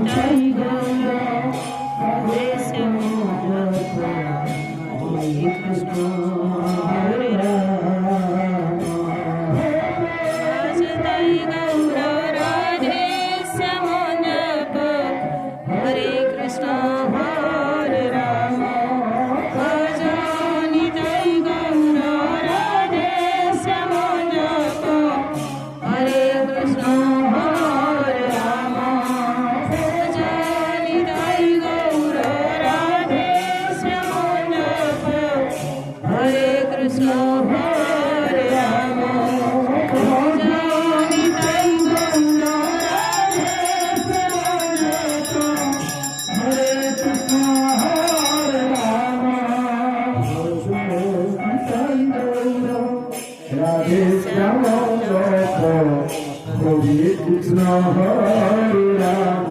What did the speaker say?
নিতাই গৌর রাধে শ্যাম হরে কৃষ্ণ হরে রাম নিতাই গৌর রাধে শ্যাম হরে কৃষ্ণ হরে রাম ভজ নিতাই গৌর রাধে শ্যাম হরে কৃষ্ণ হরে রাম ভজ নিতাই গৌর রাধে শ্যাম হরে কৃষ্ণ হরে রাম ভজ নিতাই গৌর রাধে রাধে শ্যাম হরে কৃষ্ণ হরে রাম।